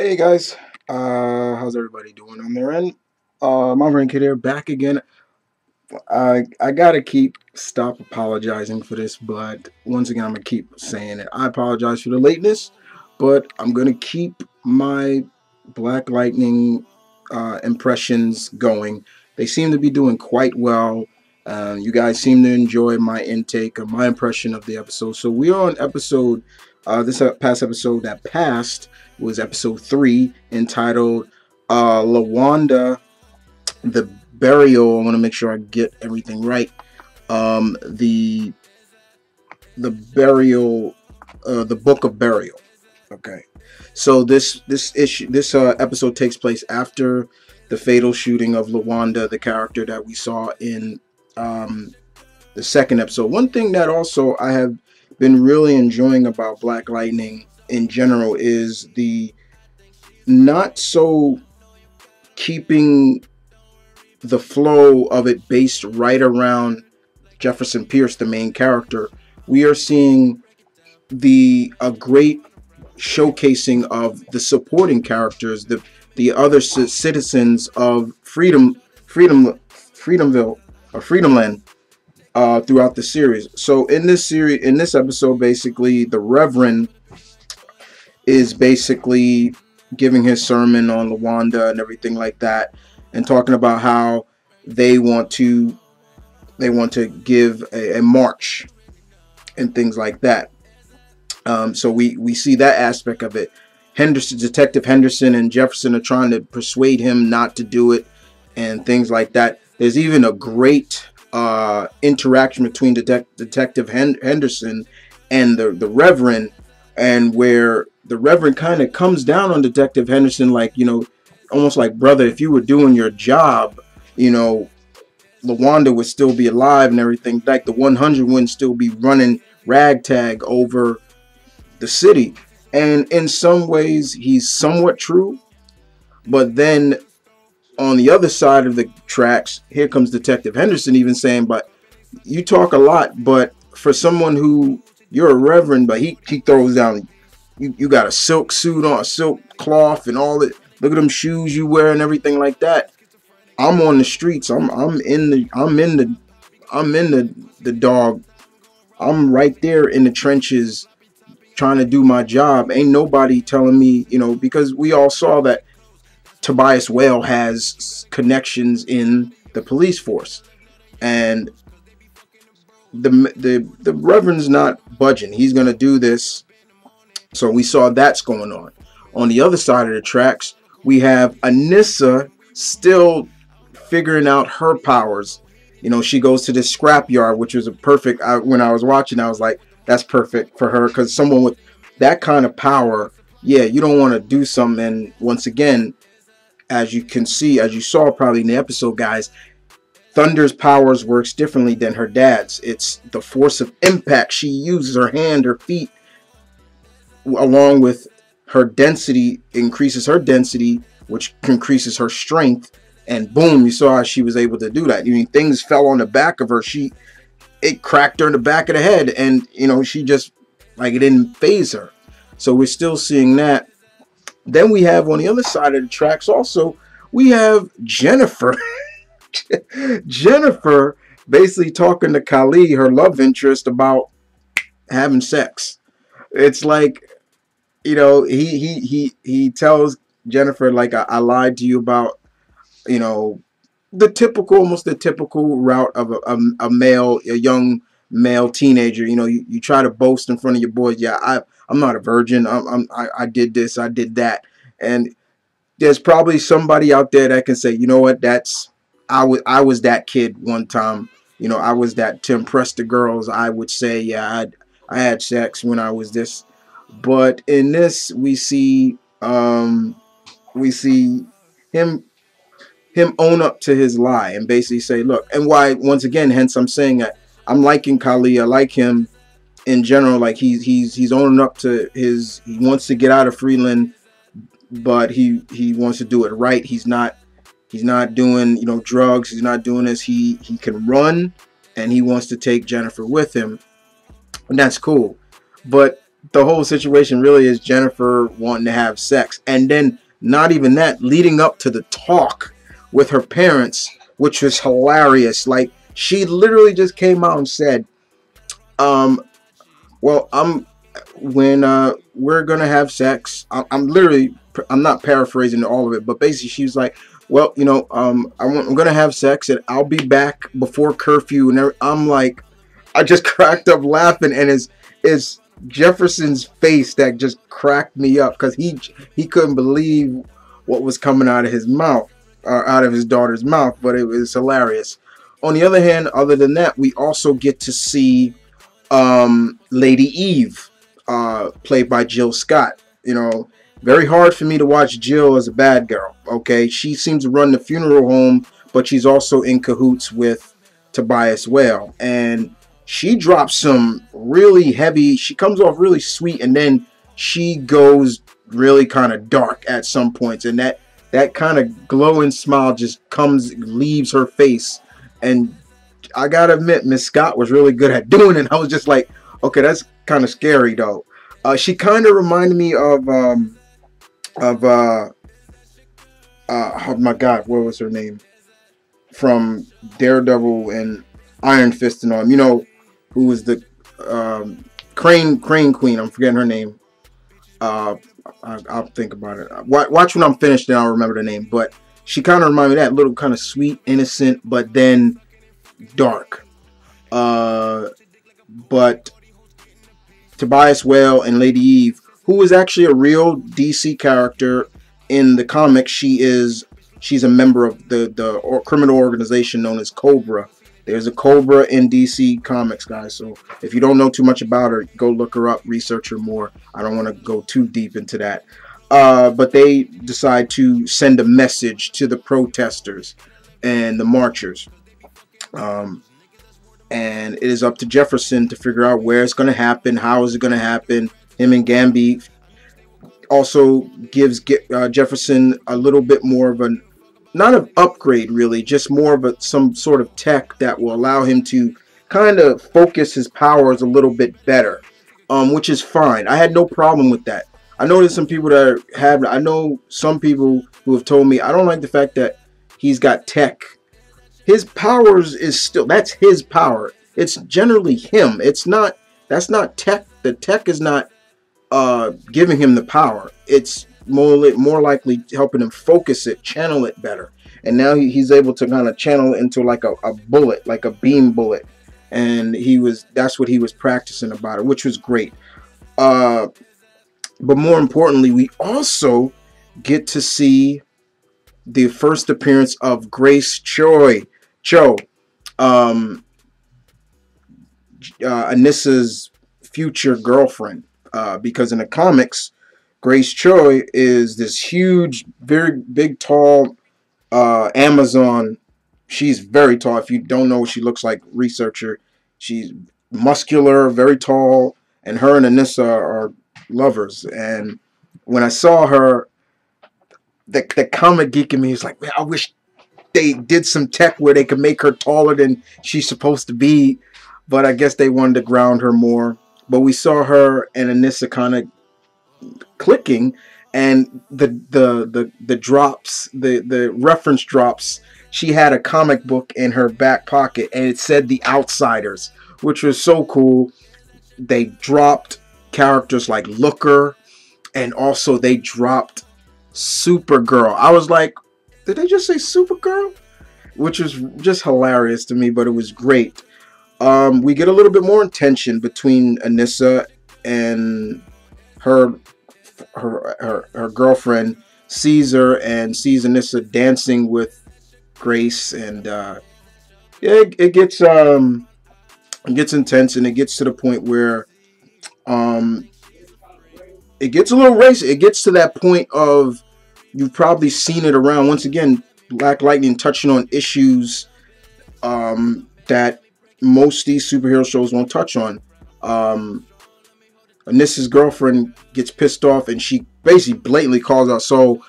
Hey guys, how's everybody doing on their end? My friend Kid here, back again. I gotta stop apologizing for this, but once again I'm gonna keep saying it. I apologize for the lateness, but I'm gonna keep my Black Lightning impressions going. They seem to be doing quite well. You guys seem to enjoy my intake of my impression of the episode. So we are on episode. This past episode that passed was episode 3, entitled Lawanda, the burial. I want to make sure I get everything right. The burial, the book of burial. Okay, so this episode takes place after the fatal shooting of Lawanda, the character that we saw in the second episode. One thing that also I have been really enjoying about Black Lightning in general is the not so keeping the flow of it based right around Jefferson Pierce, the main character. We are seeing a great showcasing of the supporting characters, the other citizens of Freedomville, or Freedomland, throughout the series. So in this episode, basically the Reverend is basically giving his sermon on Lawanda and everything like that, and talking about how they want to give a march and things like that. So we see that aspect of it. Detective Henderson and Jefferson are trying to persuade him not to do it and things like that. There's even a great interaction between Detective Henderson and the Reverend, and where the Reverend kind of comes down on Detective Henderson, like, almost like, brother, if you were doing your job, Lawanda would still be alive and everything. Like, the 100 wouldn't still be running ragtag over the city. And in some ways, he's somewhat true. But then on the other side of the tracks, here comes Detective Henderson even saying, but you talk a lot, but for someone who, you're a reverend, but he throws down, you got a silk suit on, a silk cloth and all that. Look at them shoes you wear and everything like that. I'm on the streets. I'm in the dog. I'm right there in the trenches trying to do my job. Ain't nobody telling me, because we all saw that Tobias Whale has connections in the police force, and the Reverend's not budging. He's gonna do this. So we saw that's going on. On the other side of the tracks, we have Anissa still figuring out her powers. She goes to this scrapyard, which was a perfect. When I was watching, I was like, that's perfect for her, because someone with that kind of power, yeah, you don't want to do something. And once again, as you can see, as you saw probably in the episode, guys, Thunder's powers works differently than her dad's. It's the force of impact. She uses her hand, her feet, along with her density, increases her density, which increases her strength. And boom, you saw how she was able to do that. Things fell on the back of her. It cracked her in the back of the head, and she just, like, it didn't phase her. So we're still seeing that. Then we have on the other side of the tracks also, we have Jennifer. Jennifer basically talking to Kali, her love interest, about having sex. It's like, he tells Jennifer, like, I lied to you about, almost the typical route of a young male teenager. You try to boast in front of your boys. Yeah, I'm not a virgin. I did this, I did that. And there's probably somebody out there that can say, you know what, I was that kid one time. I was that, to impress the girls, I would say, yeah, I had sex when I was this. But in this, we see him own up to his lie and basically say, look, and why, once again, hence I'm saying that I'm liking Kali. I like him in general. Like, he's owning up to he wants to get out of Freeland, but he wants to do it right. He's not doing, drugs. He's not doing this. He can run, and he wants to take Jennifer with him, and that's cool. But the whole situation really is Jennifer wanting to have sex, and then not even that, leading up to the talk with her parents, which was hilarious. Like, she literally just came out and said, um, well, when we're gonna have sex. I'm literally, I'm not paraphrasing all of it, but basically she was like, well, I'm gonna have sex and I'll be back before curfew. And I'm like, I just cracked up laughing, and it's Jefferson's face that just cracked me up, because he couldn't believe what was coming out of his mouth, or out of his daughter's mouth, but it was hilarious. On the other hand, other than that, we also get to see Lady Eve, played by Jill Scott. Very hard for me to watch Jill as a bad girl. Okay, she seems to run the funeral home, but she's also in cahoots with Tobias Whale, and she drops some really heavy. She comes off really sweet, and then she goes really kind of dark at some points, and that kind of glowing smile just leaves her face. And I gotta admit, Miss Scott was really good at doing it. I was just like, okay, that's kind of scary though. She kind of reminded me of oh my God, what was her name from Daredevil and Iron Fist and all? Who was the Crane Queen? I'm forgetting her name. I'll think about it. Watch when I'm finished, and I'll remember the name. But she kind of reminded me of that, little kind of sweet, innocent, but then dark. But Tobias Whale and Lady Eve, who is actually a real DC character in the comics, she's a member of the criminal organization known as Cobra. There's a Cobra in DC Comics, guys. So if you don't know too much about her, go look her up, research her more. I don't want to go too deep into that. But they decide to send a message to the protesters and the marchers. And it is up to Jefferson to figure out where it's going to happen, how is it going to happen. Him and Gamby also gives Jefferson a little bit more of an, not an upgrade really, just more of some sort of tech that will allow him to kind of focus his powers a little bit better, which is fine. I had no problem with that. I know there's some people I know some people who have told me, I don't like the fact that he's got tech. His powers is still, that's his power. It's generally him. That's not tech. The tech is not giving him the power. It's more likely helping him focus it, channel it better. And now he's able to kind of channel it into like a bullet, like a beam bullet. And that's what he was practicing about it, which was great. But more importantly, we also get to see the first appearance of Grace Cho, Anissa's future girlfriend. Because in the comics, Grace Choi is this huge, very big, tall Amazon. She's very tall. If you don't know what she looks like, research her. She's muscular, very tall, and her and Anissa are lovers. And when I saw her, the comic geek in me is like, man, I wish they did some tech where they could make her taller than she's supposed to be. But I guess they wanted to ground her more. But we saw her and Anissa kind of clicking, and the drops, the reference drops. She had a comic book in her back pocket, and it said The Outsiders, which was so cool. They dropped characters like Looker, and also they dropped Supergirl. I was like, did they just say Supergirl? Which was just hilarious to me, but it was great. We get a little bit more tension between Anissa and her girlfriend Caesar, and sees Anissa dancing with Grace, and it gets intense, and it gets to the point where it gets a little racy. It gets to that point of, you've probably seen it around, once again, Black Lightning touching on issues that most of these superhero shows won't touch on. Anissa's girlfriend gets pissed off, and she basically blatantly calls out, so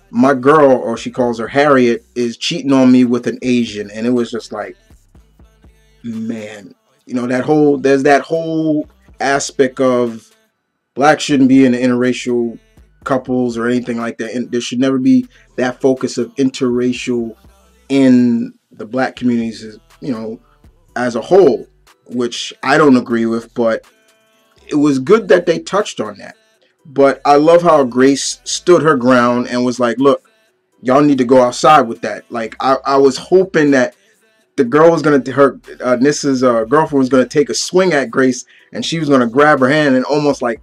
my girl, or she calls her Harriet, is cheating on me with an Asian. And it was just like, man, there's that whole aspect of Black shouldn't be in interracial couples or anything like that. And there should never be that focus of interracial in the black communities, you know, as a whole, which I don't agree with, but it was good that they touched on that. But I love how Grace stood her ground and was like, look, y'all need to go outside with that. Like, I was hoping that the girl was gonna Nissa's girlfriend was gonna take a swing at Grace, and she was gonna grab her hand, and almost like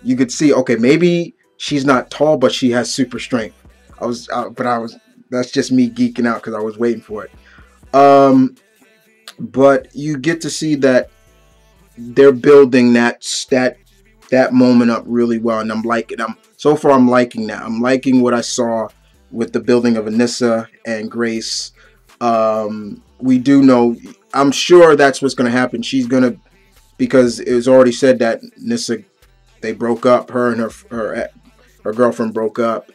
you could see, okay, maybe she's not tall, but she has super strength. But I was, that's just me geeking out because I was waiting for it. But you get to see that they're building that moment up really well, and I'm liking. I'm liking that. I'm liking what I saw with the building of Anissa and Grace. We do know, I'm sure that's what's going to happen. She's going to, because it was already said that Nissa, they broke up. Her and her girlfriend broke up.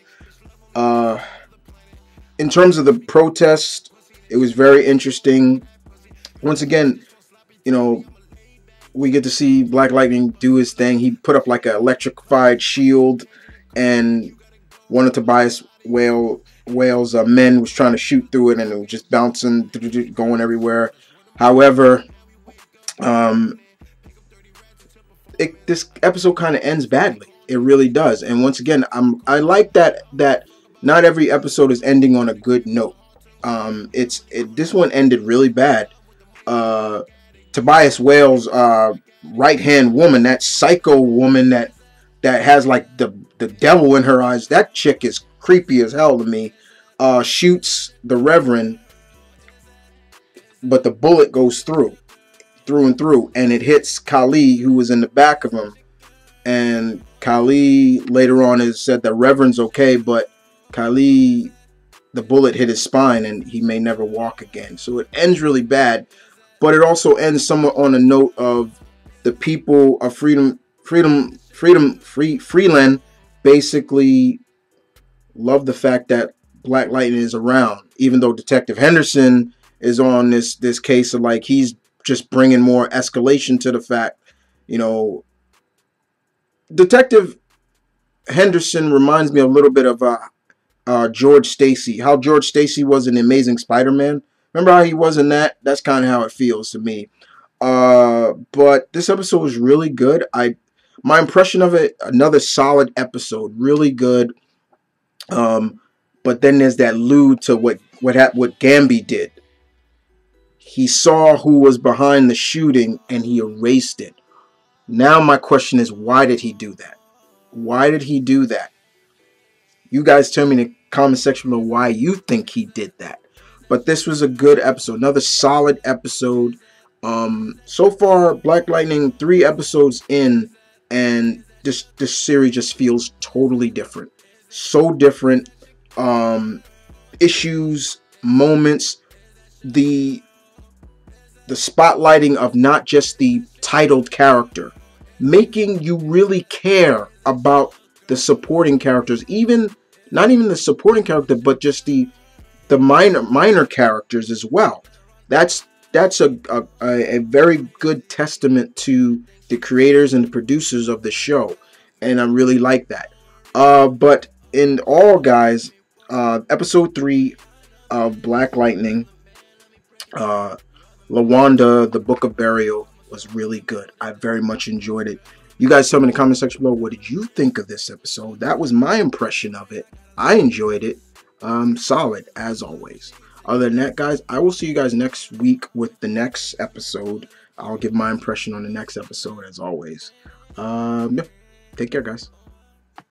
In terms of the protest, it was very interesting. Once again, you know, we get to see Black Lightning do his thing. He put up like an electrified shield, and one of Tobias Whale's men was trying to shoot through it, and it was just bouncing, going everywhere. However, this episode kind of ends badly. It really does. And once again, I like that not every episode is ending on a good note. This one ended really bad. Tobias Whale's right hand woman, that psycho woman that has like the devil in her eyes. That chick is creepy as hell to me. Shoots the Reverend, but the bullet goes through and through, and it hits Kali, who was in the back of him. And Kali later on has said the Reverend's okay, but Kali, the bullet hit his spine, and he may never walk again. So it ends really bad, but it also ends somewhat on a note of the people of Freeland basically love the fact that Black Lightning is around, even though Detective Henderson is on this case of like he's just bringing more escalation to the fact, you know. Detective Henderson reminds me a little bit of George Stacy. How George Stacy was in The Amazing Spider-Man. Remember how he was in that? That's kind of how it feels to me. But this episode was really good. My impression of it, another solid episode, really good. But then there's that allude to what Gamby did. He saw who was behind the shooting and he erased it. Now my question is, why did he do that? Why did he do that? You guys tell me in the comment section below why you think he did that. But this was a good episode. Another solid episode. So far, Black Lightning, 3 episodes in, and this series just feels totally different. So different. Issues, moments, the spotlighting of not just the titled character, making you really care about the supporting characters, not even the supporting character, but just the minor characters as well. That's a very good testament to the creators and the producers of the show, and I really like that. But in all, guys, episode 3 of Black Lightning, Lawanda, the Book of Burial, was really good. I very much enjoyed it. You guys tell me in the comment section below, what did you think of this episode? That was my impression of it. I enjoyed it. Solid, as always. Other than that, guys, I will see you guys next week with the next episode. I'll give my impression on the next episode, as always. Yeah. Take care, guys.